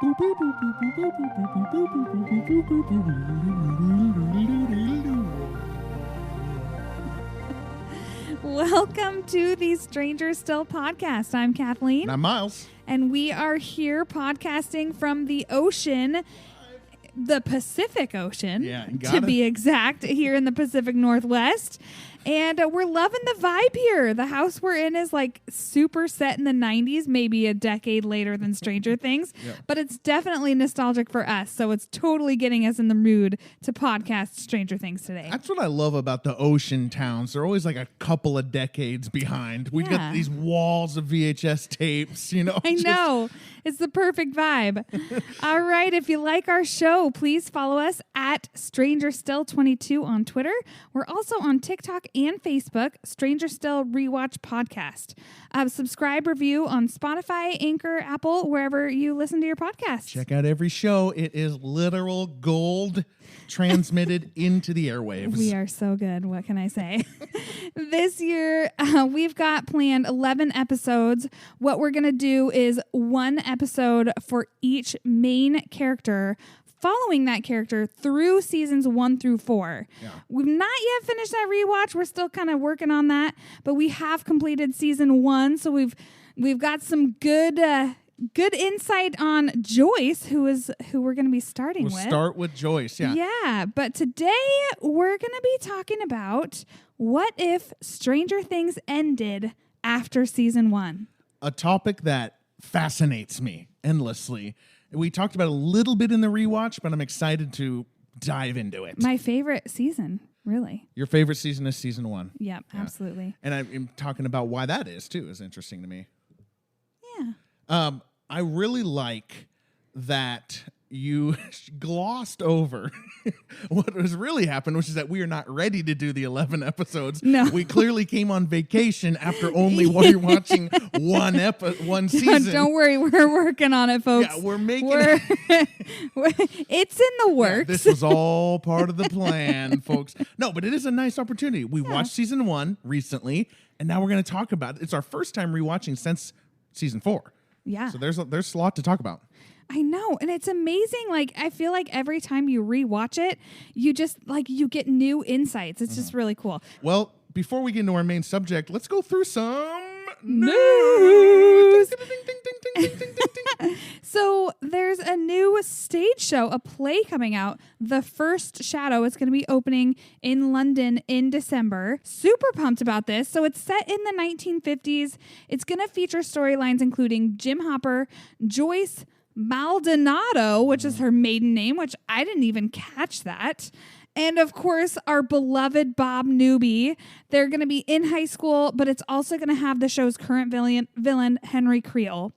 Welcome to the Stranger Still podcast. I'm Kathleen. And I'm Miles. And we are here podcasting from the ocean, the Pacific Ocean, to be exact, here in the Pacific Northwest. And we're loving the vibe here. The house we're in is like super set in the 90s, maybe a decade later than Stranger Things. Yeah. But it's definitely nostalgic for us. So it's totally getting us in the mood to podcast Stranger Things today. That's what I love about the ocean towns. They're always like a couple of decades behind. We've got these walls of VHS tapes, you know. I know. It's the perfect vibe. All right. If you like our show, please follow us at Stranger Still 22 on Twitter. We're also on TikTok and Facebook, Stranger Still Rewatch Podcast. Subscribe, review on Spotify, Anchor, Apple, wherever you listen to your podcasts. Check out every show. It is literal gold transmitted into the airwaves. We are so good. What can I say? This year, we've got planned 11 episodes. What we're going to do is one episode for each main character, following that character through seasons 1 through 4. Yeah. We've not yet finished that rewatch. We're still kind of working on that, but we have completed season 1, so we've got some good insight on Joyce, who we're going to be starting with. We'll start with Joyce, yeah. Yeah, but today we're going to be talking about what if Stranger Things ended after season 1. A topic that fascinates me endlessly. We talked about it a little bit in the rewatch, but I'm excited to dive into it. My favorite season, really. Your favorite season is season 1. Yep, yeah, absolutely. And I'm talking about why that is, too, is interesting to me. Yeah. I really like that you glossed over what was really happened, which is that we are not ready to do the 11 episodes. No. We clearly came on vacation after only watching one season. Don't worry, we're working on it, folks. Yeah, we're making it. It's in the works. Yeah, this was all part of the plan, folks. No, but it is a nice opportunity. We watched season 1 recently, and now we're going to talk about it. It's our first time rewatching since season 4. Yeah. So there's a lot to talk about. I know. And it's amazing. Like, I feel like every time you rewatch it, you just you get new insights. It's just really cool. Well, before we get into our main subject, let's go through some news. So there's a new stage show, a play coming out. The First Shadow is going to be opening in London in December. Super pumped about this. So it's set in the 1950s. It's going to feature storylines including Jim Hopper, Joyce Maldonado, which is her maiden name, which I didn't even catch that. And of course, our beloved Bob Newby. They're going to be in high school, but it's also going to have the show's current villain Henry Creel.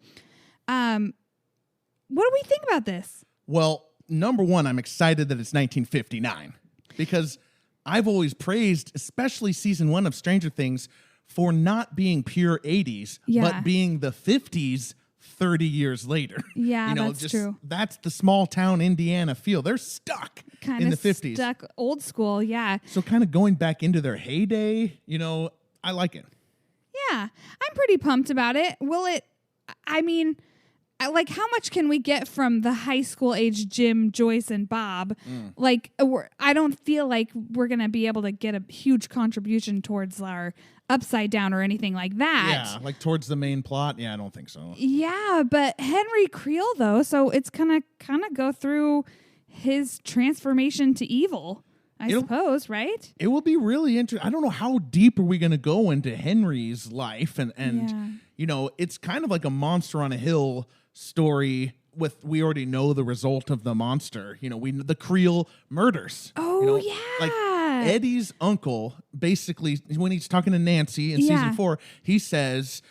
What do we think about this? Well, number one, I'm excited that it's 1959 because I've always praised, especially season 1 of Stranger Things, for not being pure 80s, but being the 50s 30 years later. Yeah, that's true. That's the small town Indiana feel. They're stuck in the 50s. Stuck old school, yeah. So kind of going back into their heyday, I like it. Yeah, I'm pretty pumped about it. How much can we get from the high school age Jim, Joyce, and Bob? I don't feel like we're going to be able to get a huge contribution towards our Upside Down or anything like that. Yeah, like towards the main plot? Yeah, I don't think so. Yeah, but Henry Creel, though, so it's going to kind of go through his transformation to evil, I suppose, right? It will be really interesting. I don't know how deep are we going to go into Henry's life, and it's kind of like a Monster on a Hill story we already know the result of the monster. The Creel murders. Oh, yeah. Like Eddie's uncle, basically, when he's talking to Nancy in season 4, he says,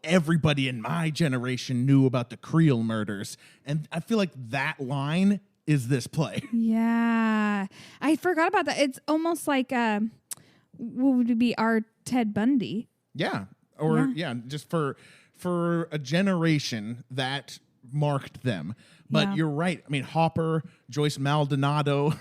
everybody in my generation knew about the Creel murders. And I feel like that line is this play. Yeah. I forgot about that. It's almost like, what would it be, our Ted Bundy? Yeah. Or, just for a generation that marked them. But you're right. I mean, Hopper, Joyce Maldonado,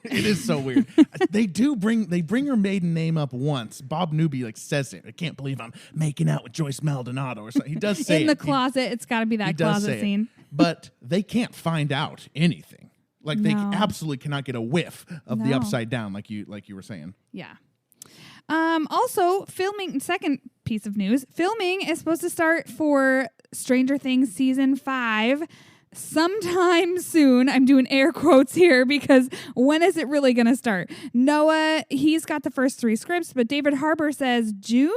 it is so weird. They bring her maiden name up once. Bob Newby says it. I can't believe I'm making out with Joyce Maldonado or something. He does say in the closet. It's got to be that closet scene. but they can't find out anything. Like they No. absolutely cannot get a whiff of the No. upside down, like you were saying. Yeah. Also, filming, second piece of news, filming is supposed to start for Stranger Things season 5 sometime soon. I'm doing air quotes here because when is it really going to start? Noah, he's got the first 3 scripts, but David Harbour says June?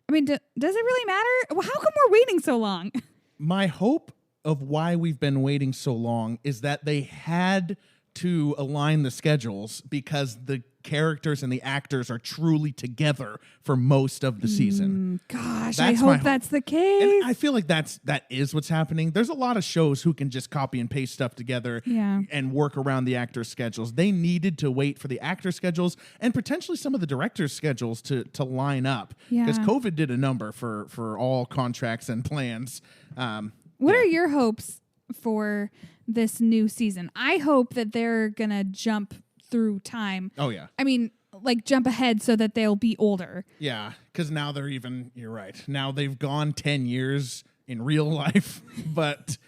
I mean, does it really matter? Well, how come we're waiting so long? My hope of why we've been waiting so long is that they had to align the schedules because the characters and the actors are truly together for most of the season. Gosh, That's I my hope that's the case. And I feel like that is what's happening. There's a lot of shows who can just copy and paste stuff together and work around the actors' schedules. They needed to wait for the actors' schedules and potentially some of the directors' schedules to line up because COVID did a number for all contracts and plans. What are your hopes for this new season? I hope that they're going to jump through time. Oh, yeah. I mean, like jump ahead so that they'll be older. Yeah, because now you're right. Now they've gone 10 years in real life. But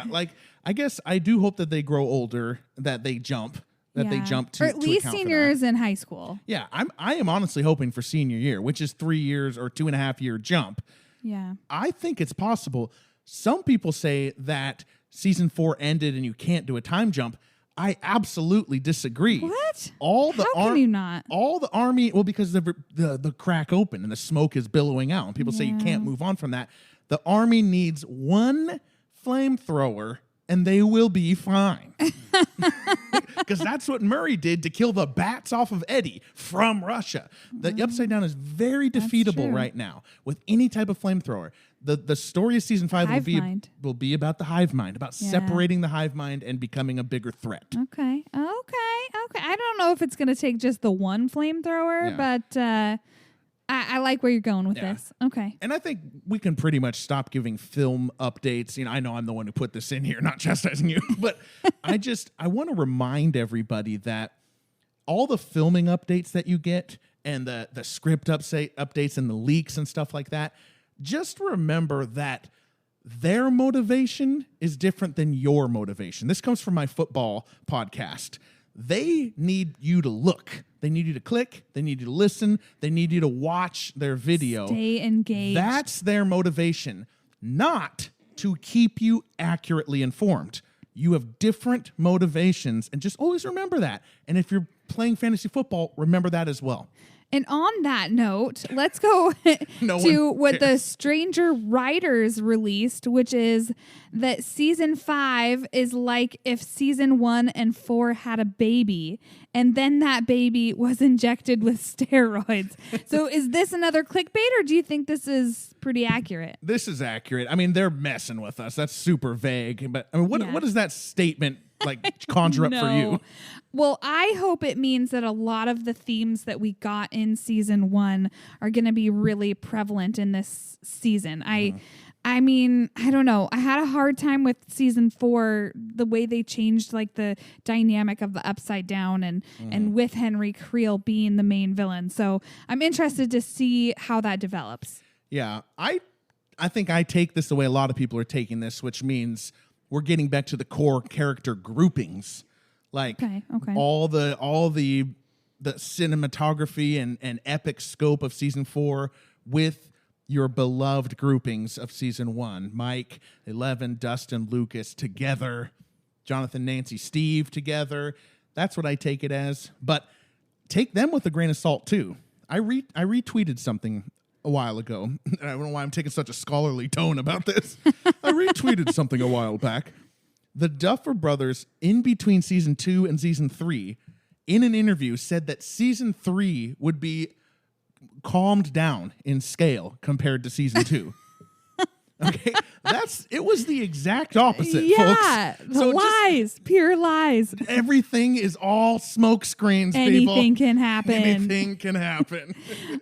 like I guess I do hope that they grow older, that they jump. They jump to or at least account for seniors that. in high school. Yeah, I am honestly hoping for senior year, which is 3 years or 2.5 year jump. Yeah. I think it's possible. Some people say that season 4 ended and you can't do a time jump. I absolutely disagree. What? How can you not? All the army, well, because the crack open and the smoke is billowing out, and people say you can't move on from that. The army needs one flamethrower, and they will be fine. Because that's what Murray did to kill the bats off of Eddie from Russia. The Upside Down is very defeatable right now with any type of flamethrower. The story of season 5 will be about the hive mind, about separating the hive mind and becoming a bigger threat. Okay. I don't know if it's going to take just the one flamethrower, but I like where you're going with this. Okay. And I think we can pretty much stop giving film updates. You know, I know I'm the one who put this in here, not chastising you, but I want to remind everybody that all the filming updates that you get and the script updates and the leaks and stuff like that, just remember that their motivation is different than your motivation. This comes from my football podcast. They need you to look. They need you to click. They need you to listen. They need you to watch their video. Stay engaged. That's their motivation, not to keep you accurately informed. You have different motivations, and just always remember that. And if you're playing fantasy football, remember that as well. And on that note, let's go to what the Stranger Writers released, which is that season 5 is like if season 1 and 4 had a baby, and then that baby was injected with steroids. So is this another clickbait, or do you think this is pretty accurate? This is accurate. I mean, they're messing with us. That's super vague. But I mean, what does that statement conjure up for you? Well, I hope it means that a lot of the themes that we got in season 1 are going to be really prevalent in this season. I mean, I don't know. I had a hard time with season 4, the way they changed like the dynamic of the Upside Down and with Henry Creel being the main villain. So I'm interested to see how that develops. Yeah, I think I take this the way a lot of people are taking this, which means we're getting back to the core character groupings. Like all the cinematography and epic scope of season 4 with your beloved groupings of season 1. Mike, 11, Dustin, Lucas together, Jonathan, Nancy, Steve together. That's what I take it as. But take them with a grain of salt too. I retweeted something a while ago. I don't know why I'm taking such a scholarly tone about this. I retweeted something a while back. The Duffer Brothers, in between season 2 and season 3, in an interview said that season 3 would be calmed down in scale compared to season 2. Okay, it was the exact opposite, folks. So lies, pure lies. Everything is all smoke screens, Anything people. can happen. Anything can happen.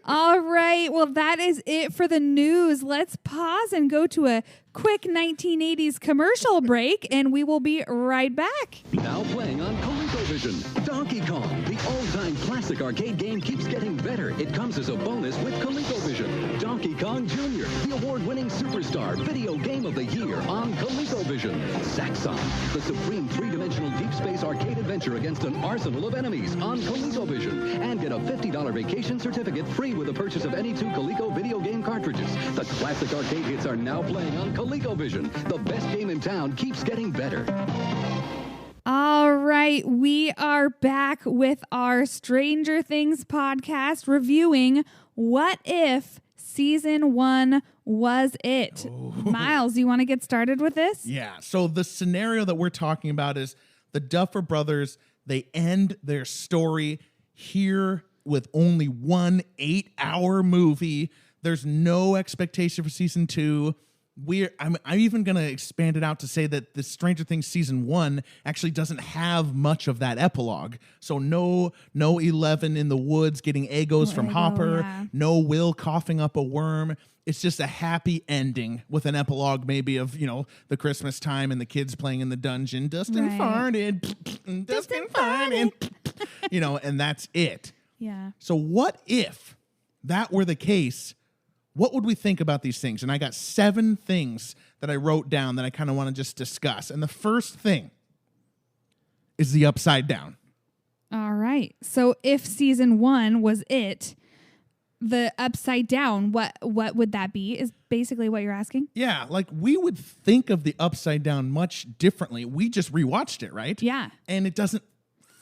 All right, well, that is it for the news. Let's pause and go to a quick 1980s commercial break, and we will be right back. Now playing on Coleco ColecoVision. Donkey Kong, the all-time classic arcade game, keeps getting better. It comes as a bonus with ColecoVision. Donkey Kong Jr., the award-winning superstar video game of the year on ColecoVision. Zaxxon, the supreme three-dimensional deep space arcade adventure against an arsenal of enemies on ColecoVision. And get a $50 vacation certificate free with the purchase of any 2 Coleco video game cartridges. The classic arcade hits are now playing on ColecoVision. The best game in town keeps getting better. All right, we are back with our Stranger Things podcast reviewing What If Season 1 Was It. Oh. Miles, you want to get started with this? Yeah, so the scenario that we're talking about is the Duffer Brothers, they end their story here with only one 8-hour movie. There's no expectation for season 2. I'm even going to expand it out to say that the Stranger Things season 1 actually doesn't have much of that epilogue. So no 11 in the woods getting Eggos from Hopper. Yeah. No Will coughing up a worm. It's just a happy ending with an epilogue maybe of, the Christmas time and the kids playing in the dungeon. Dustin farted. Dustin farted. And that's it. Yeah. So what if that were the case? What would we think about these things? And I got 7 things that I wrote down that I kind of want to just discuss. And the first thing is the upside down. All right. So if season 1 was it, the upside down, what would that be is basically what you're asking? Yeah, like we would think of the upside down much differently. We just rewatched it, right? Yeah. And it doesn't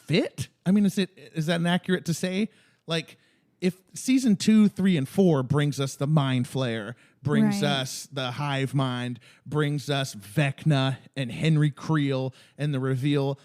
fit? I mean, is that inaccurate to say? Like, if season 2, 3, and 4 brings us the Mind Flayer, brings us the Hive Mind, brings us Vecna and Henry Creel and the reveal,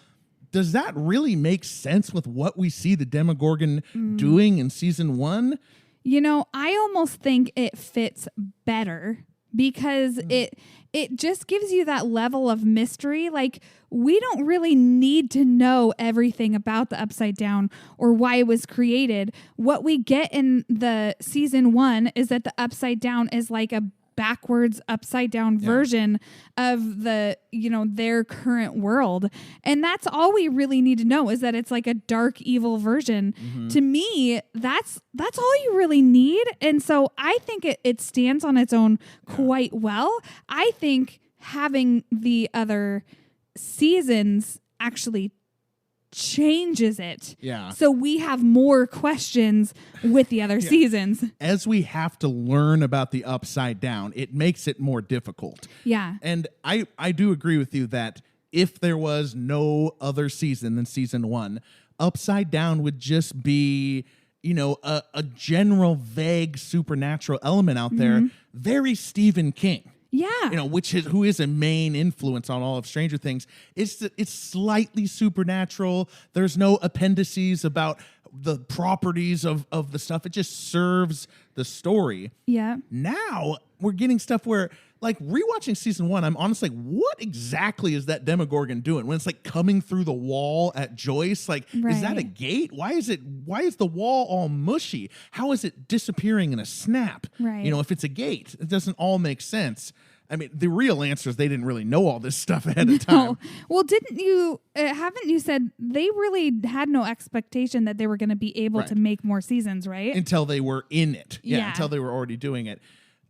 does that really make sense with what we see the Demogorgon doing in season 1? I almost think it fits better because it just gives you that level of mystery. Like, we don't really need to know everything about the Upside Down or why it was created. What we get in the season 1 is that the Upside Down is like a backwards upside down version of the their current world, and that's all we really need to know is that it's like a dark evil version. To me, that's all you really need, and so I think it stands on its own quite well. I think having the other seasons actually changes it. Yeah. So we have more questions with the other seasons. As we have to learn about the Upside Down, it makes it more difficult. Yeah. And I do agree with you that if there was no other season than season 1, Upside Down would just be, a general vague supernatural element out there, very Stephen King. Yeah. Who is a main influence on all of Stranger Things. It's slightly supernatural. There's no appendices about the properties of the stuff. It just serves the story. Yeah. Now we're getting stuff where, like, rewatching season 1, I'm honestly like, what exactly is that Demogorgon doing? When it's like coming through the wall at Joyce, like, is that a gate? Why is the wall all mushy? How is it disappearing in a snap? Right. If it's a gate, it doesn't all make sense. I mean, the real answer is they didn't really know all this stuff ahead of time. Well, haven't you said they really had no expectation that they were going to be able to make more seasons, right? Until they were in it. Yeah, until they were already doing it.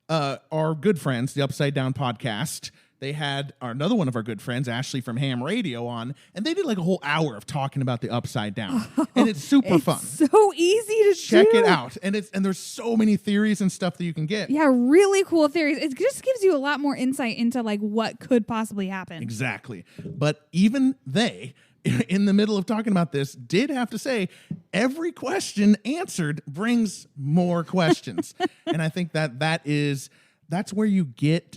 Our good friends, the Upside Down podcast, they had another one of our good friends, Ashley from Ham Radio, on, and they did like a whole hour of talking about the Upside Down, and it's super fun. So easy to check it out, and there's so many theories and stuff that you can get. Yeah, really cool theories. It just gives you a lot more insight into like what could possibly happen. Exactly, but even they, in the middle of talking about this, did have to say every question answered brings more questions, and I think that's where you get.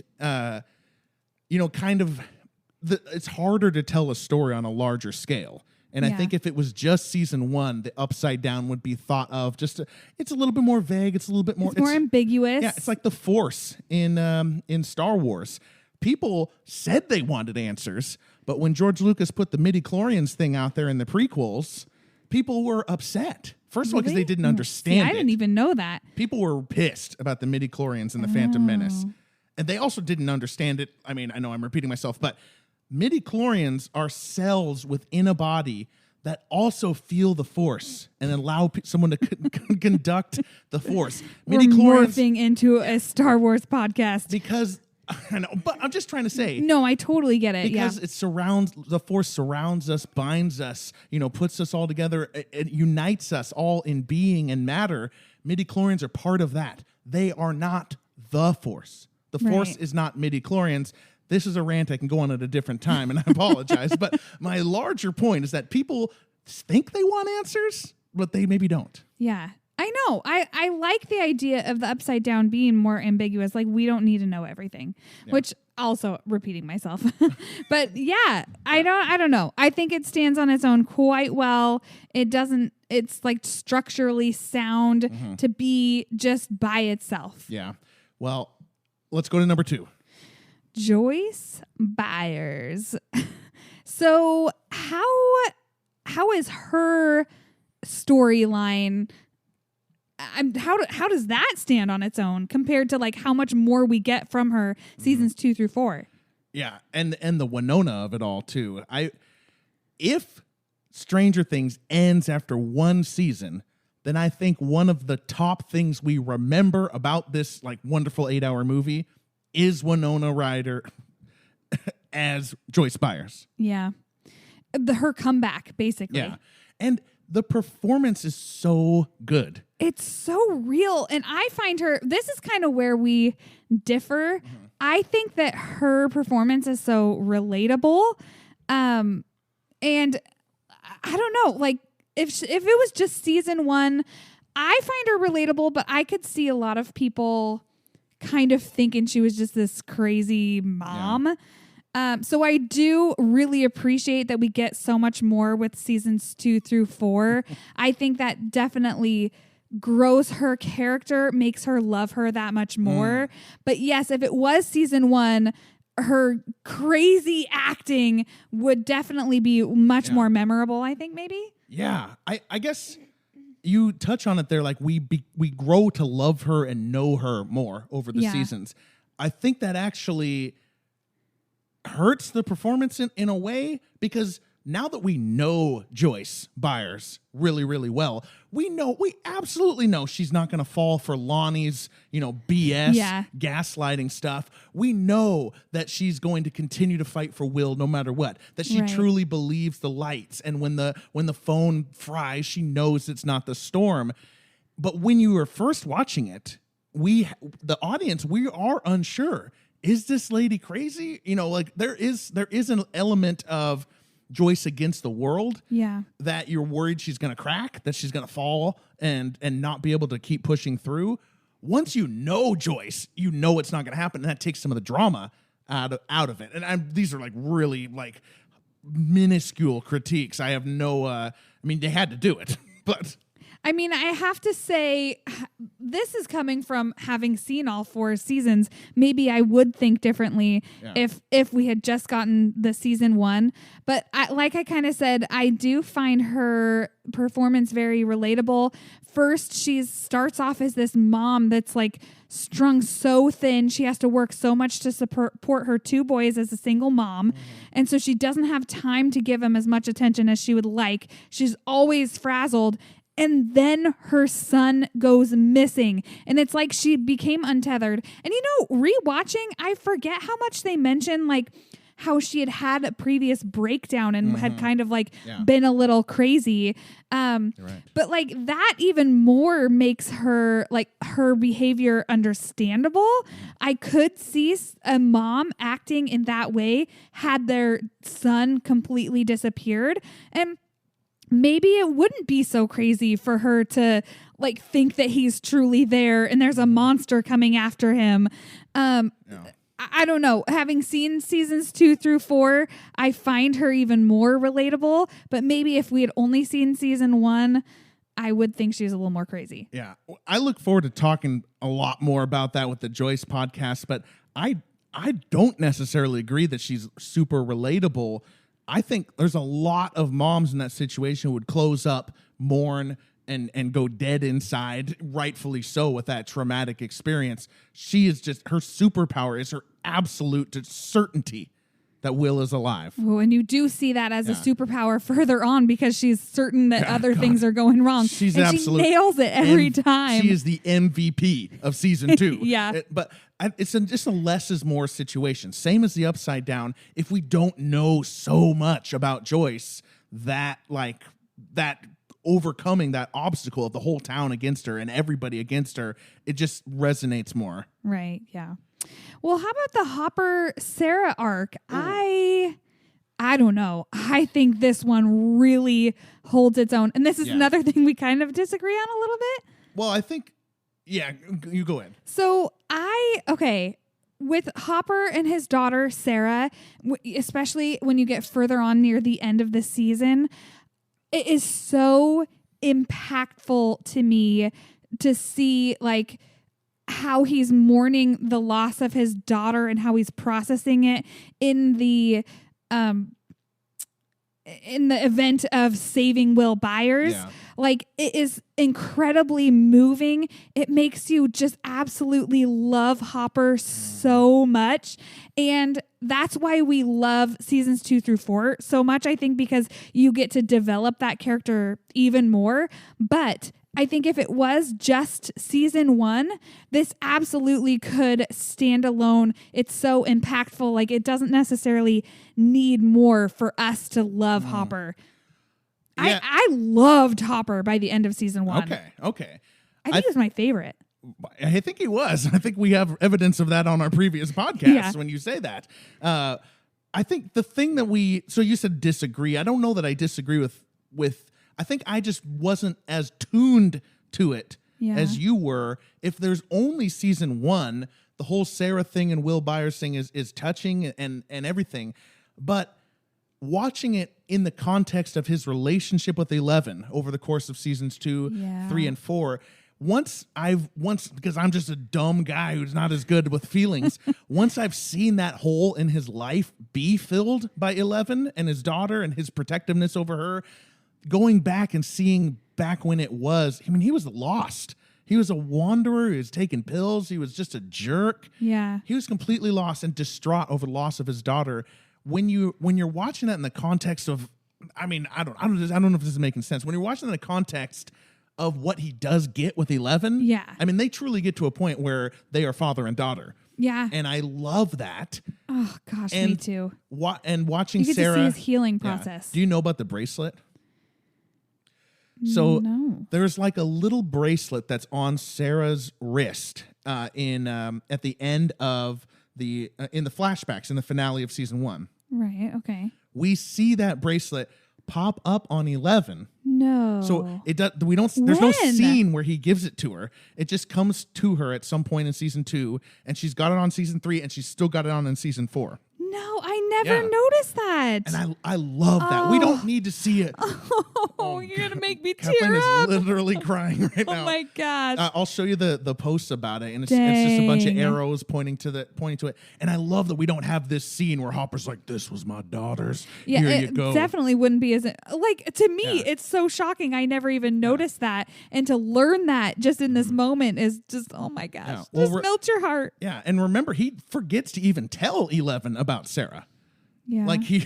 It's harder to tell a story on a larger scale. And I think if it was just season 1, the Upside Down would be thought of it's a little bit more vague. It's a little bit more... It's more ambiguous. Yeah, it's like the Force in Star Wars. People said they wanted answers, but when George Lucas put the midi-chlorians thing out there in the prequels, people were upset. First of all, because they didn't understand it. I didn't even know that. People were pissed about the midi-chlorians and the Phantom Menace. And they also didn't understand it. I mean, I know I'm repeating myself, but midi-chlorians are cells within a body that also feel the Force and allow someone to conduct the Force. We're morphing into a Star Wars podcast. Because I know, but I'm just trying to say. No, I totally get it. Because the Force surrounds us, binds us, puts us all together. It unites us all in being and matter. Midichlorians are part of that. They are not the Force. The Force is not midichlorians. This is a rant I can go on at a different time, and I apologize. But my larger point is that people think they want answers, but they maybe don't. Yeah, I know. I like the idea of the upside down being more ambiguous. Like, we don't need to know everything, which also repeating myself. But yeah, I don't know. I think it stands on its own quite well. It's like structurally sound to be just by itself. Yeah. Well, let's go to number 2. Joyce Byers. So how is her storyline? How does that stand on its own compared to like how much more we get from her seasons 2 through 4? Yeah, and the Winona of it all too. If Stranger Things ends after one season, then I think one of the top things we remember about this like wonderful 8-hour movie is Winona Ryder as Joyce Byers. Yeah. Her comeback, basically. Yeah. And the performance is so good. It's so real. And I find this is kind of where we differ. I think that her performance is so relatable. And I don't know, like if it was just season 1, I find her relatable, but I could see a lot of people kind of thinking she was just this crazy mom. Yeah. So I do really appreciate that we get so much more with seasons 2 through 4. I think that definitely grows her character, makes her love her that much more. But yes, if it was season 1, her crazy acting would definitely be much more memorable, I think, maybe. Yeah. I guess you touch on it there, like we grow to love her and know her more over the seasons. I think that actually hurts the performance in a way, because now that we know Joyce Byers really, really well, we absolutely know she's not going to fall for Lonnie's, BS, gaslighting stuff. We know that she's going to continue to fight for Will no matter what, that she truly believes the lights. And when the phone fries, she knows it's not the storm. But when you were first watching it, the audience, we are unsure. Is this lady crazy? Like there is an element of Joyce against the world. Yeah. That you're worried she's going to crack, that she's going to fall and not be able to keep pushing through. Once you know Joyce, you know it's not going to happen, and that takes some of the drama out of it. And these are like really like minuscule critiques. I have no they had to do it. But I mean, I have to say, this is coming from having seen all 4 seasons. Maybe I would think differently if we had just gotten the season 1. But like I kind of said, I do find her performance very relatable. First, she starts off as this mom that's like strung so thin. She has to work so much to support her 2 boys as a single mom. And so she doesn't have time to give them as much attention as she would like. She's always frazzled. And then her son goes missing. And it's like she became untethered. And rewatching, I forget how much they mention like how she had a previous breakdown and had kind of like been a little crazy. But like that even more makes her like her behavior understandable. I could see a mom acting in that way had their son completely disappeared. And maybe it wouldn't be so crazy for her to like think that he's truly there and there's a monster coming after him. I don't know. Having seen seasons 2 through 4, I find her even more relatable. But maybe if we had only seen season 1, I would think she's a little more crazy. Yeah. I look forward to talking a lot more about that with the Joyce podcast, but I don't necessarily agree that she's super relatable. I think there's a lot of moms in that situation who would close up, mourn, and go dead inside, rightfully so, with that traumatic experience. She is just, her superpower is her absolute certainty that Will is alive. Oh, and you do see that as a superpower further on because she's certain that other things are going wrong. She's and absolute. She nails it every time. She is the MVP of season 2. Yeah. It's just a less is more situation. Same as the Upside Down. If we don't know so much about Joyce, that overcoming that obstacle of the whole town against her and everybody against her, it just resonates more. Right. Yeah. Well, how about the Hopper Sarah arc? I don't know. I think this one really holds its own. And this is another thing we kind of disagree on a little bit. Well, I think, you go ahead. So with Hopper and his daughter, Sarah, especially when you get further on near the end of the season, it is so impactful to me to see like how he's mourning the loss of his daughter and how he's processing it in the event of saving Will Byers. Yeah. Like, it is incredibly moving. It makes you just absolutely love Hopper so much. And that's why we love seasons 2 through 4 so much, I think, because you get to develop that character even more. But I think if it was just season 1, this absolutely could stand alone. It's so impactful. Like, it doesn't necessarily need more for us to love Hopper. Yeah. I loved Hopper by the end of season 1. Okay. I think he was my favorite. I think he was. I think we have evidence of that on our previous podcast when you say that. I think the thing that so you said disagree. I don't know that I disagree with I think I just wasn't as tuned to it as you were. If there's only season 1, the whole Sarah thing and Will Byers thing is touching and everything. But watching it in the context of his relationship with 11 over the course of seasons 2, 3, and 4, once because I'm just a dumb guy who's not as good with feelings, once I've seen that hole in his life be filled by 11 and his daughter and his protectiveness over her, going back and seeing back when it was, I mean, he was lost. He was a wanderer. He was taking pills. He was just a jerk. Yeah. He was completely lost and distraught over the loss of his daughter. When you're watching that in the context of, I mean, I don't know if this is making sense. When you're watching in the context of what he does get with 11, I mean, they truly get to a point where they are father and daughter. Yeah. And I love that. Oh gosh, me too. And watching you get Sarah, to see his healing process. Do you know about the bracelet? So there's like a little bracelet that's on Sarah's wrist at the end of in the flashbacks in the finale of season 1. Right. Okay. We see that bracelet pop up on 11. No. So it does. We don't. There's no scene where he gives it to her. It just comes to her at some point in season 2, and she's got it on season 3, and she's still got it on in season 4. No, I never noticed that. And I love that. We don't need to see it. Oh, you're going to make me Kathleen tear up. is literally crying right now. Oh, my gosh. I'll show you the posts about it, and it's just a bunch of arrows pointing to it. And I love that we don't have this scene where Hopper's like, this was my daughter's. Yeah, Here it you go. definitely wouldn't be as, like, to me, it's so shocking. I never even noticed that. And to learn that just in this moment is just, oh, my gosh. Yeah. Well, just melts your heart. Yeah, and remember, he forgets to even tell 11 about Sarah. Yeah. Like he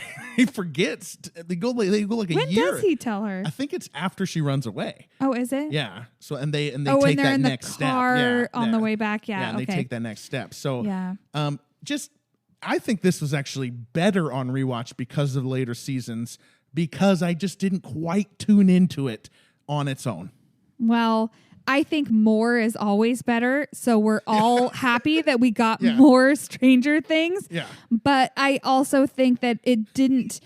forgets. They go like a when year. When does he tell her? I think it's after she runs away. Oh, is it? Yeah. So and they take and they're that in next the step. car on the way back. Yeah. Yeah. And okay. they take that next step. So yeah. I think this was actually better on rewatch because of the later seasons, because I just didn't quite tune into it on its own. Well, I think more is always better. So we're all happy that we got more Stranger Things. Yeah. But I also think that it didn't,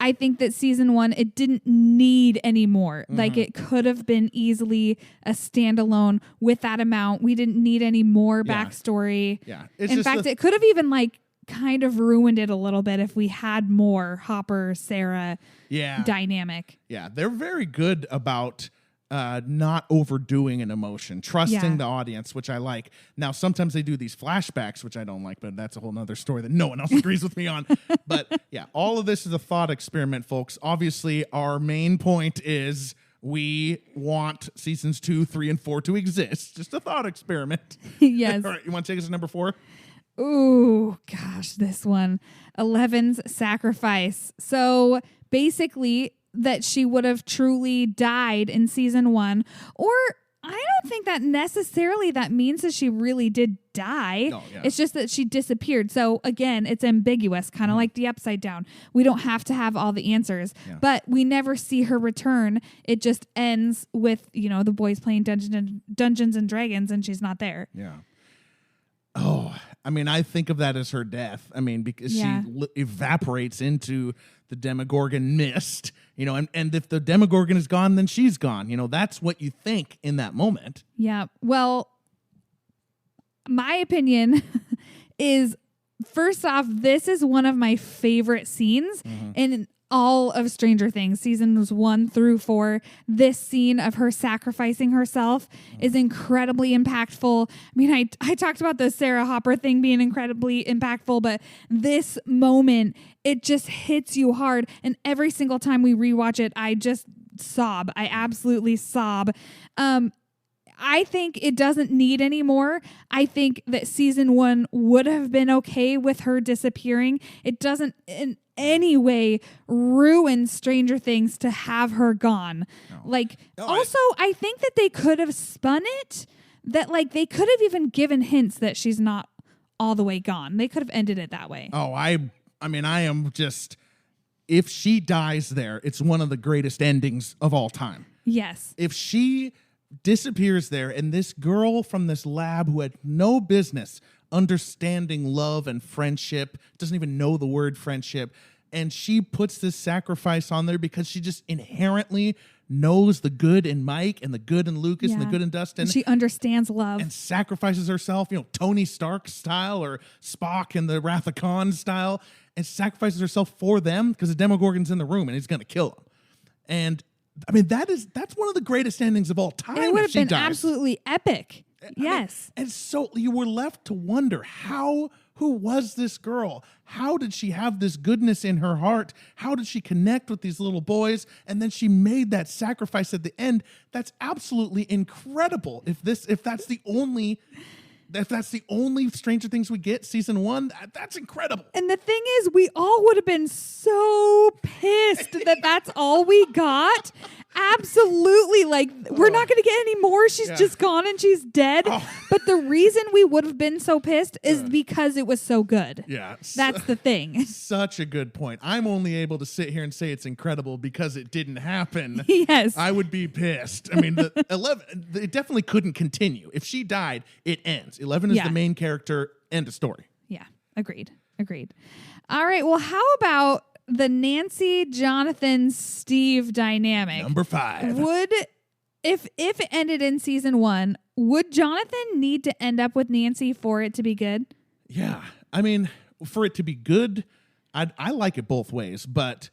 I think that season 1, it didn't need any more. Mm-hmm. Like it could have been easily a standalone with that amount. We didn't need any more backstory. Yeah. In fact, it could have even like kind of ruined it a little bit if we had more Hopper, Sarah dynamic. Yeah. They're very good about not overdoing an emotion, trusting the audience, which I like. Now, sometimes they do these flashbacks, which I don't like, but that's a whole nother story that no one else agrees with me on. But yeah, all of this is a thought experiment, folks. Obviously, our main point is we want seasons 2, 3, and 4 to exist. Just a thought experiment. Yes. All right, you want to take us to number 4? Ooh, gosh. gosh, this one. 11's sacrifice. So basically that she would have truly died in season 1, or I don't think that necessarily that means that she really did die. No, yeah. It's just that she disappeared. So again, it's ambiguous, kind of like the Upside Down. We don't have to have all the answers, but we never see her return. It just ends with, the boys playing Dungeons and Dragons and she's not there. Yeah. Oh, I mean, I think of that as her death. I mean, because she evaporates into the Demogorgon mist, and if the Demogorgon is gone, then she's gone. That's what you think in that moment. Yeah. Well, my opinion is, first off, this is one of my favorite scenes in all of Stranger Things, seasons 1 through 4. This scene of her sacrificing herself is incredibly impactful. I mean, I talked about the Sarah Hopper thing being incredibly impactful, but this moment, it just hits you hard. And every single time we rewatch it, I just sob. I absolutely sob. I think it doesn't need any more. I think that season 1 would have been okay with her disappearing. It doesn't in any way ruin Stranger Things to have her gone. No. I think that they could have spun it, that they could have even given hints that she's not all the way gone. They could have ended it that way. Oh, I am just, if she dies there, it's one of the greatest endings of all time. Yes. If she disappears there, and this girl from this lab who had no business understanding love and friendship, doesn't even know the word friendship, and she puts this sacrifice on there because she just inherently knows the good in Mike and the good in Lucas and the good in Dustin. She understands love. And sacrifices herself, Tony Stark style or Spock in the Wrath of Khan style, and sacrifices herself for them because the Demogorgon's in the room and he's going to kill them. And I mean, that's one of the greatest endings of all time. It would have been absolutely epic. Yes. And so you were left to wonder, who was this girl? How did she have this goodness in her heart? How did she connect with these little boys? And then she made that sacrifice at the end. That's absolutely incredible. If that's the only Stranger Things we get, season 1, that's incredible. And the thing is, we all would have been so pissed that that's all we got. Absolutely. We're not going to get any more. She's just gone and she's dead. Oh. But the reason we would have been so pissed is because it was so good. Yeah. That's the thing. Such a good point. I'm only able to sit here and say it's incredible because it didn't happen. Yes. I would be pissed. I mean, the 11, it definitely couldn't continue. If she died, it ends. 11 is the main character. End of story. Yeah. Agreed. All right. Well, how about the Nancy, Jonathan, Steve dynamic? Number 5. If it ended in season 1, would Jonathan need to end up with Nancy for it to be good? Yeah. I mean, for it to be good, I like it both ways, but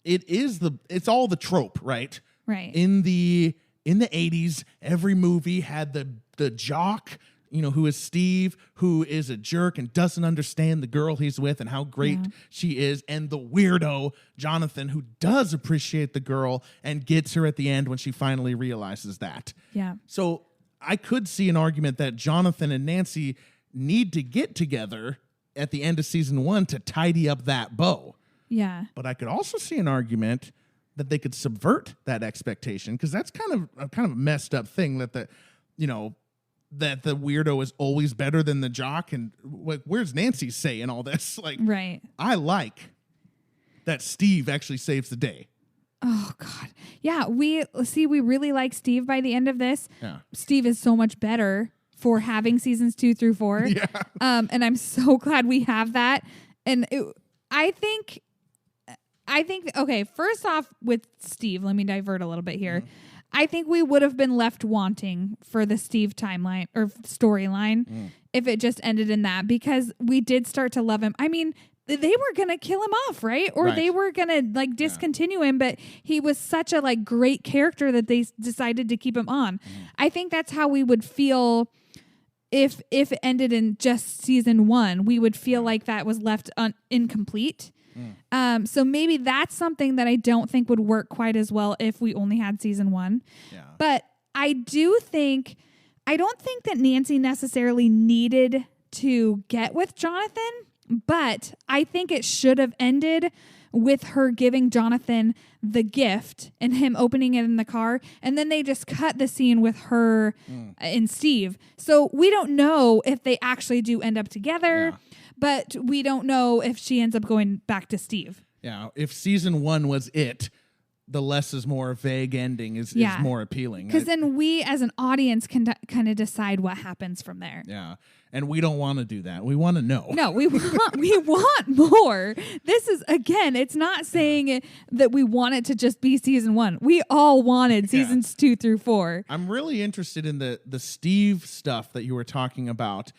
it's all the trope, right? Right. In the 80s, every movie had the jock, who is Steve, who is a jerk and doesn't understand the girl he's with and how great she is, and the weirdo, Jonathan, who does appreciate the girl and gets her at the end when she finally realizes that. Yeah. So I could see an argument that Jonathan and Nancy need to get together at the end of season 1 to tidy up that bow. Yeah. But I could also see an argument that they could subvert that expectation, because that's kind of a messed up thing that that the weirdo is always better than the jock. And where's Nancy's say in all this? Right. I like that Steve actually saves the day. Oh, God. Yeah, we really like Steve by the end of this. Yeah. Steve is so much better for having seasons 2 through 4. Yeah. And I'm so glad we have that. And I think, okay, first off with Steve, let me divert a little bit here. Mm. I think we would have been left wanting for the Steve timeline or storyline if it just ended in that, because we did start to love him. I mean, they were going to kill him off, right? Or they were going to discontinue him, but he was such a great character that they decided to keep him on. I think that's how we would feel if it ended in just season 1. We would feel like that was left incomplete. So maybe that's something that I don't think would work quite as well if we only had season 1. Yeah. But I don't think that Nancy necessarily needed to get with Jonathan, but I think it should have ended with her giving Jonathan the gift and him opening it in the car. And then they just cut the scene with her and Steve. So we don't know if they actually do end up together, but we don't know if she ends up going back to Steve. Yeah. If season 1 was it, the less is more vague ending is more appealing. Because then we as an audience can kind of decide what happens from there. Yeah. And we don't want to do that. We want to know. No, we want more. This is, again, it's not saying that we want it to just be season 1. We all wanted seasons 2 through 4. I'm really interested in the Steve stuff that you were talking about.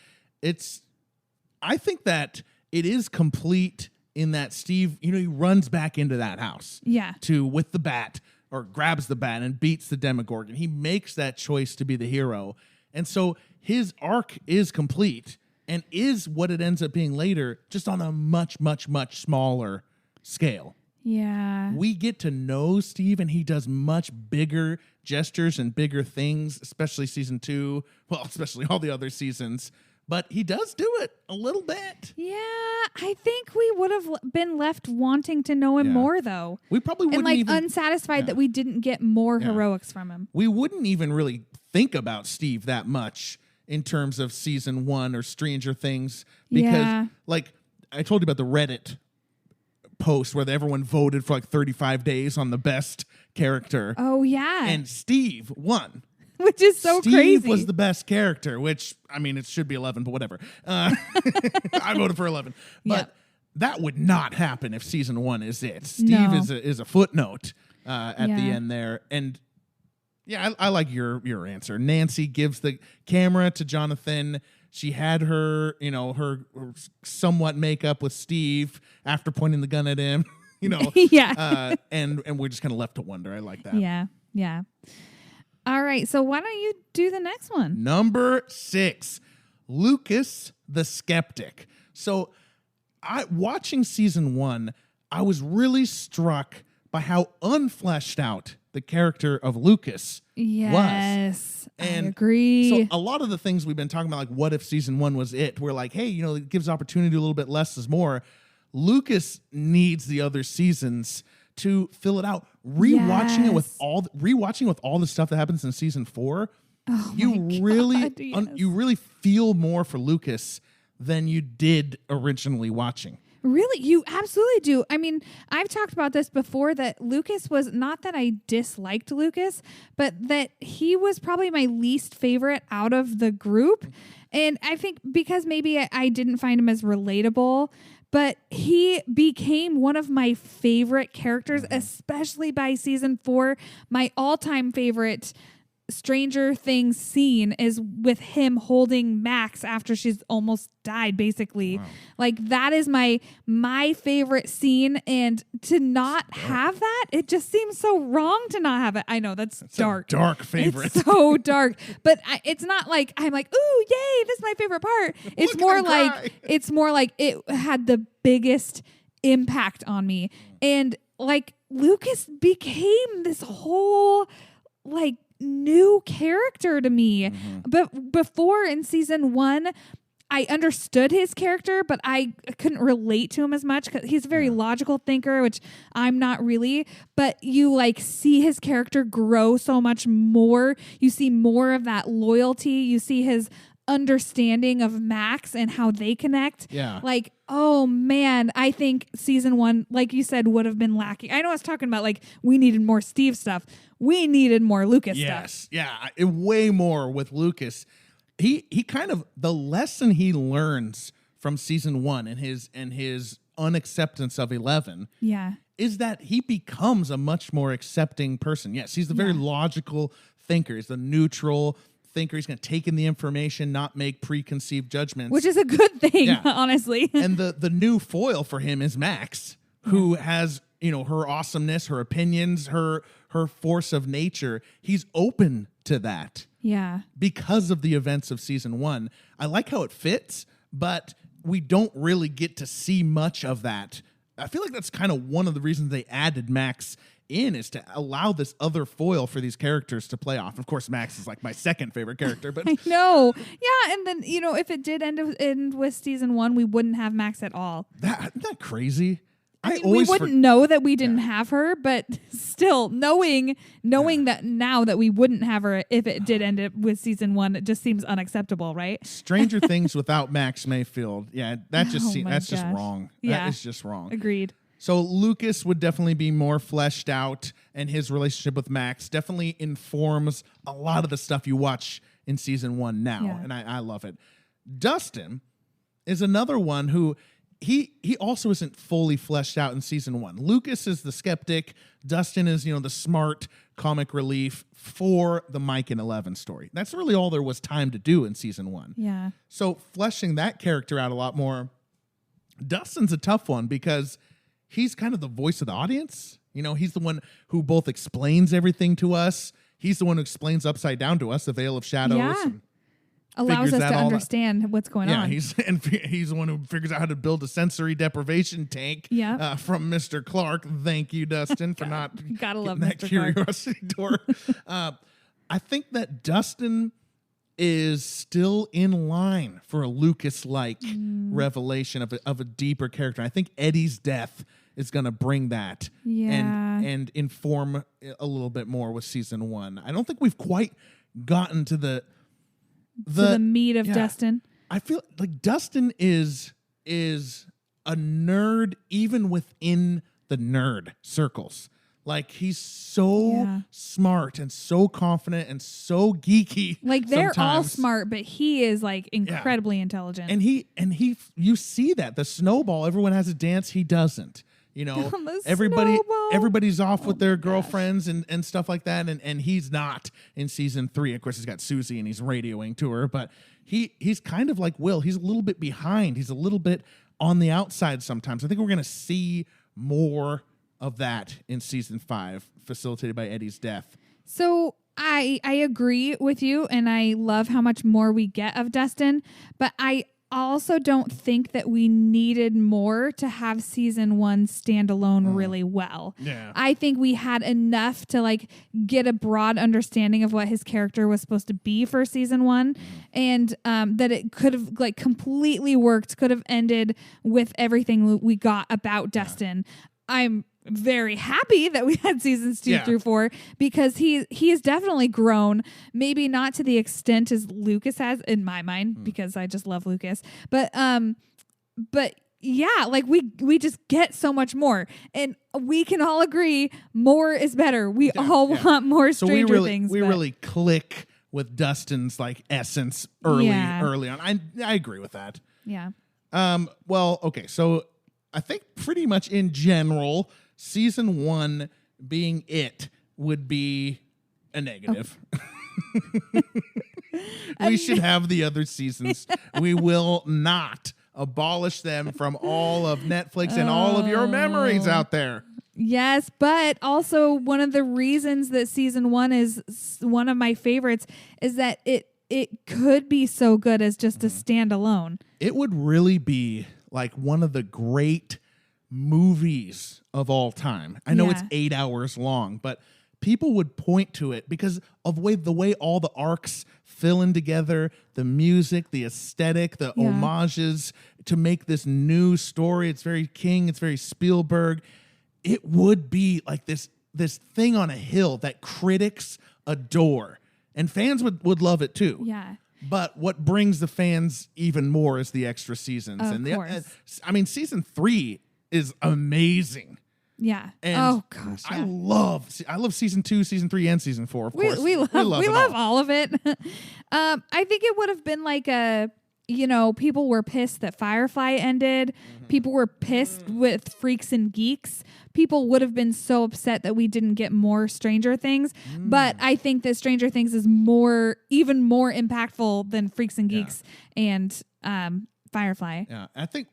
I think that it is complete in that Steve, he runs back into that house. Yeah. With the bat, or grabs the bat and beats the Demogorgon. He makes that choice to be the hero. And so his arc is complete and is what it ends up being later, just on a much, much, much smaller scale. Yeah. We get to know Steve, and he does much bigger gestures and bigger things, especially season 2. Well, especially all the other seasons. But he does do it a little bit. Yeah, I think we would have been left wanting to know him more, though. We probably wouldn't and unsatisfied that we didn't get more heroics from him. We wouldn't even really think about Steve that much in terms of season 1 or Stranger Things. Because, I told you about the Reddit post where everyone voted for 35 days on the best character. Oh, yeah. And Steve won. Which is so crazy. Steve was the best character, which, it should be 11, but whatever. I voted for 11. But that would not happen if season 1 is it. Steve is a footnote at the end there. And, I like your answer. Nancy gives the camera to Jonathan. She had her, her somewhat makeup with Steve after pointing the gun at him, and we're just kind of left to wonder. I like that. Yeah. All right, so why don't you do the next one? Number 6, Lucas the Skeptic. So watching season 1, I was really struck by how unfleshed out the character of Lucas was. Yes, I agree. So a lot of the things we've been talking about, what if season 1 was it? We're like, hey, it gives opportunity a little bit, less is more. Lucas needs the other seasons to fill it out. Rewatching with all the stuff that happens in season 4, you really feel more for Lucas than you did originally watching. Really? You absolutely do. I've talked about this before, that Lucas was, not that I disliked Lucas, but that he was probably my least favorite out of the group. And I think because maybe I didn't find him as relatable, but he became one of my favorite characters, especially by season 4. My all-time favorite Stranger Things scene is with him holding Max after she's almost died, basically. Wow. That is my favorite scene, and to not have that, it just seems so wrong to not have it. I know that's dark. A dark favorite. It's so dark, but it's not like I'm like, ooh, yay, this is my favorite part. It's more like it had the biggest impact on me, and Lucas became this whole new character to me. But before, in season 1, I understood his character, but I couldn't relate to him as much because he's a very logical thinker, which I'm not really. But you see his character grow so much more. You see more of that loyalty. You see his understanding of Max and how they connect. Yeah. Oh man, I think season 1, like you said, would have been lacking. I know I was talking about we needed more Steve stuff. We needed more Lucas stuff. Yeah, way more with Lucas. He kind of, the lesson he learns from season 1 and his unacceptance of 11 is that he becomes a much more accepting person. Yes, he's the very logical thinker. He's the neutral thinker. He's going to take in the information, not make preconceived judgments. Which is a good thing, honestly. And the new foil for him is Max, who has, her awesomeness, her opinions, her force of nature. He's open to that. Yeah. Because of the events of season 1. I like how it fits, but we don't really get to see much of that. I feel like that's kind of one of the reasons they added Max in is to allow this other foil for these characters to play off. Of course, Max is like my second favorite character, but I know. Yeah, and then, if it did end with season 1, we wouldn't have Max at all. Isn't that crazy? I mean, we wouldn't know that we didn't have her, but still knowing that now that we wouldn't have her if it did end it with season 1, it just seems unacceptable, right? Stranger Things without Max Mayfield. Yeah, that's just gosh. wrong. Yeah. That is just wrong. Agreed. So Lucas would definitely be more fleshed out, and his relationship with Max definitely informs a lot of the stuff you watch in season 1 now, and I love it. Dustin is another one who he also isn't fully fleshed out in season 1. Lucas is the skeptic. Dustin is, the smart comic relief for the Mike and Eleven story. That's really all there was time to do in season 1. Yeah. So fleshing that character out a lot more. Dustin's a tough one because he's kind of the voice of the audience. He's the one who both explains everything to us. He's the one who explains Upside Down to us, the Veil of Shadows. Yeah. Allows us to understand what's going on. Yeah, he's the one who figures out how to build a sensory deprivation tank from Mr. Clark. Thank you, Dustin, for not gotta love that Mr. curiosity door. I think that Dustin is still in line for a Lucas-like revelation of a deeper character. I think Eddie's death is going to bring that and inform a little bit more with season 1. I don't think we've quite gotten to the meat of Dustin. I feel like Dustin is a nerd even within the nerd circles. Like he's so smart and so confident and so geeky. Like they're all smart, but he is like incredibly intelligent. And you see that the snowball, everyone has a dance, he doesn't. Everybody's off with their girlfriends and stuff like that, and he's not in season 3. Of course, he's got Susie and he's radioing to her, but he's kind of like Will. He's a little bit behind. He's a little bit on the outside sometimes. I think we're going to see more of that in season 5, facilitated by Eddie's death. So I agree with you, and I love how much more we get of Dustin, but I also don't think that we needed more to have season 1 stand alone really well. Yeah. I think we had enough to get a broad understanding of what his character was supposed to be for season 1, and that it could have completely worked, could have ended with everything we got about Dustin. I'm very happy that we had seasons 2 through 4 because he has definitely grown, maybe not to the extent as Lucas has in my mind because I just love Lucas, but yeah, we just get so much more, and we can all agree more is better. We all want more Stranger Things. We really click with Dustin's essence early on. I agree with that. Yeah. Well, okay, so I think pretty much in general, season 1 being it would be a negative. We should have the other seasons. We will not abolish them from all of Netflix and all of your memories out there. Yes, but also one of the reasons that season 1 is one of my favorites is that it could be so good as just a standalone. It would really be like one of the great movies of all time. I know it's 8 hours long, but people would point to it because of the way all the arcs fill in together, the music, the aesthetic, the homages to make this new story. It's very King, it's very Spielberg. It would be like this thing on a hill that critics adore, and fans would love it too. Yeah. But what brings the fans even more is the extra seasons. Of course. Season 3 is amazing. Yeah. And gosh. Yeah. I love season 2, season 3, and season 4. Of course, we love all of it. I think it would have been like people were pissed that Firefly ended. Mm-hmm. People were pissed with Freaks and Geeks. People would have been so upset that we didn't get more Stranger Things. But I think that Stranger Things is even more impactful than Freaks and Geeks and Firefly. Yeah, I think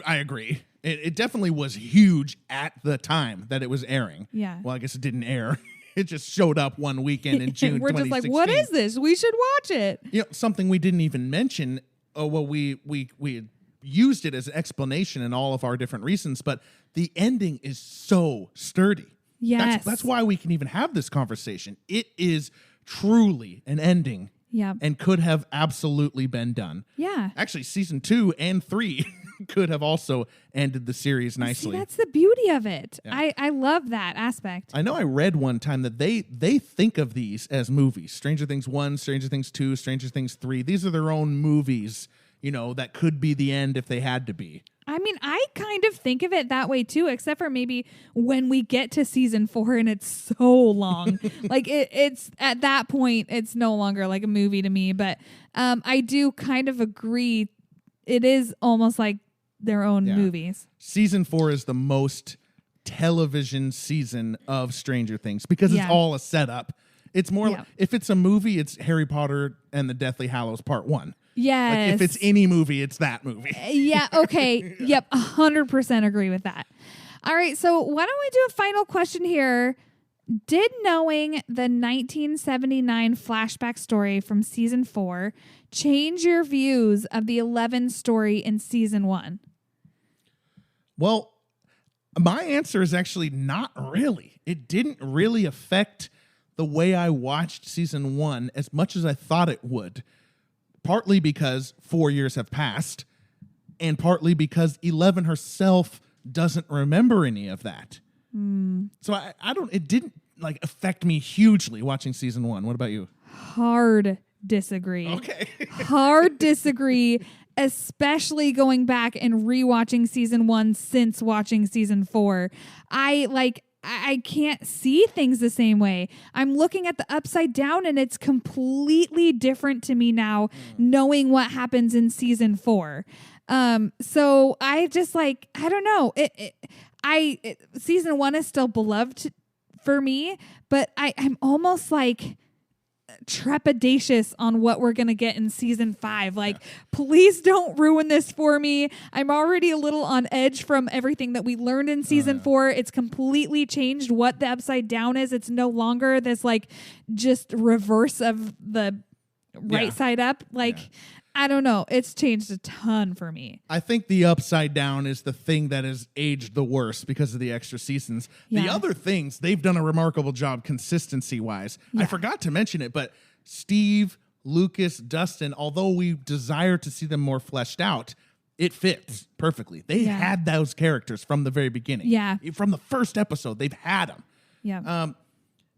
I agree. It definitely was huge at the time that it was airing. Yeah. Well, I guess it didn't air. It just showed up one weekend in June 2016. We're just like, what is this? We should watch it. Something we didn't even mention. We had used it as an explanation in all of our different reasons, but the ending is so sturdy. Yes. That's why we can even have this conversation. It is truly an ending. Yeah. And could have absolutely been done. Yeah. Actually, season 2 and 3 could have also ended the series nicely. See, that's the beauty of it. Yeah. I love that aspect. I know I read one time that they think of these as movies. Stranger Things 1, Stranger Things 2, Stranger Things 3. These are their own movies, that could be the end if they had to be. I mean, I kind of think of it that way too, except for maybe when we get to season 4 and it's so long. Like it's at that point, it's no longer like a movie to me. But I do kind of agree. It is almost like their own movies. Season 4 is the most television season of Stranger Things because it's all a setup. It's more like, if it's a movie, it's Harry Potter and the Deathly Hallows Part 1. Yes. Like if it's any movie, it's that movie. Yeah. Okay. Yep. 100% agree with that. All right. So why don't we do a final question here? Did knowing the 1979 flashback story from season 4 change your views of the 11 story in season 1? Well, my answer is actually not really. It didn't really affect the way I watched season 1 as much as I thought it would. Partly because 4 years have passed, and partly because 11 herself doesn't remember any of that. So it didn't affect me hugely watching season 1. What about you? Hard disagree. Okay. Hard disagree, especially going back and rewatching season 1 since watching season 4. I can't see things the same way. I'm looking at the upside down and it's completely different to me now, knowing what happens in season 4. So I just I don't know. Season 1 is still beloved for me, but I'm almost trepidatious on what we're gonna get in season 5. Please don't ruin this for me. I'm already a little on edge from everything that we learned in season 4. It's completely changed what the upside down is. It's no longer this just reverse of the right side up. I don't know. It's changed a ton for me. I think the upside down is the thing that has aged the worst because of the extra seasons. Yeah. The other things, they've done a remarkable job consistency-wise. Yeah. I forgot to mention it, but Steve, Lucas, Dustin, although we desire to see them more fleshed out, it fits perfectly. They had those characters from the very beginning. Yeah. From the first episode, they've had them. Yeah.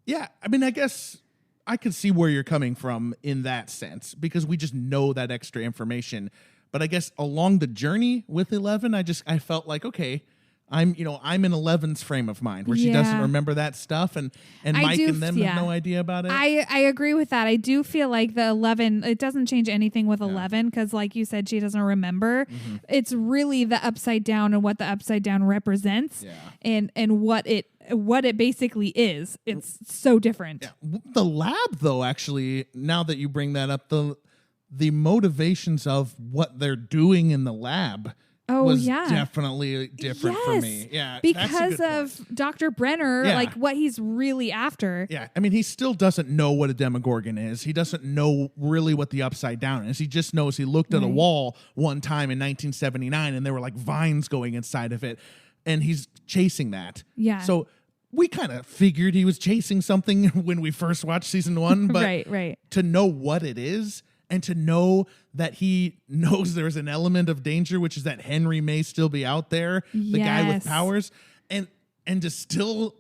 I mean, I guess I can see where you're coming from in that sense because we just know that extra information. But I guess along the journey with 11, I felt like, okay, I'm in 11's frame of mind where she doesn't remember that stuff and Mike and them have no idea about it. I agree with that. I do feel like the 11, it doesn't change anything with 11 because like you said, she doesn't remember. Mm-hmm. It's really the upside down and what the upside down represents and what it basically is. It's so different. Yeah. The lab, though, actually, now that you bring that up, the motivations of what they're doing in the lab was definitely different for me. Yeah, because of Dr. Brenner, what he's really after. Yeah, I mean, he still doesn't know what a Demogorgon is. He doesn't know really what the upside down is. He just knows he looked at a wall one time in 1979 and there were vines going inside of it, and he's chasing that. Yeah. So we kind of figured he was chasing something when we first watched season 1, but right. To know what it is and to know that he knows there's an element of danger, which is that Henry may still be out there, the guy with powers, and to still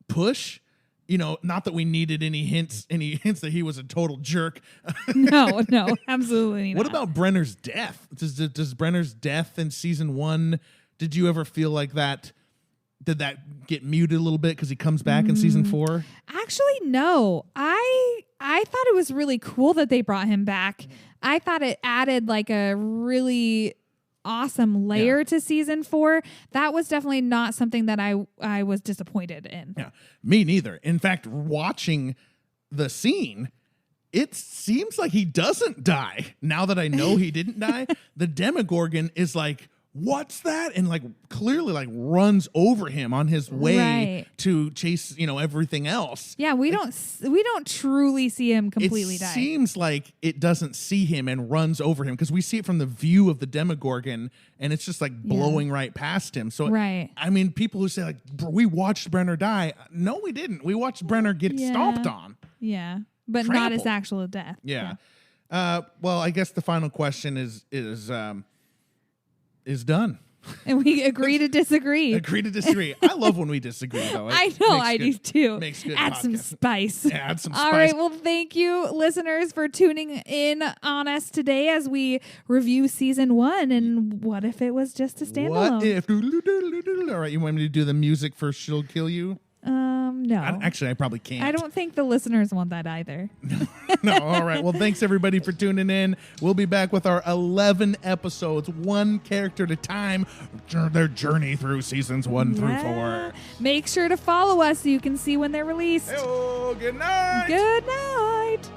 push, not that we needed any hints that he was a total jerk. No, absolutely not. What about Brenner's death? Does Brenner's death in season 1, did you ever feel like that? Did that get muted a little bit because he comes back in season 4? Actually, no. I thought it was really cool that they brought him back. I thought it added a really awesome layer to season 4. That was definitely not something that I was disappointed in. Yeah, me neither. In fact, watching the scene, it seems like he doesn't die. Now that I know he didn't die, the Demogorgon is what's that? And like clearly like runs over him on his way to chase, everything else. Yeah, we don't truly see him completely die. It seems like it doesn't see him and runs over him because we see it from the view of the Demogorgon and it's just like blowing right past him. So I mean, people who say like, we watched Brenner die. No, we didn't. We watched Brenner get stomped on. Yeah, but not his actual death. Yeah. Well, I guess the final question is done. And we agree to disagree. Agree to disagree. I love when we disagree, though. I know, I do too. Makes good Add podcast. some spice. Yeah, add some spice. All right, well, thank you, listeners, for tuning in on us today as we review season 1. And what if it was just a standalone? What if? All right, you want me to do the music for She'll Kill You? No. Actually, I probably can't. I don't think the listeners want that either. No, all right. Well, thanks everybody for tuning in. We'll be back with our 11 episodes, one character at a time, their journey through seasons 1 through 4. Make sure to follow us so you can see when they're released. Hey-oh, good night. Good night.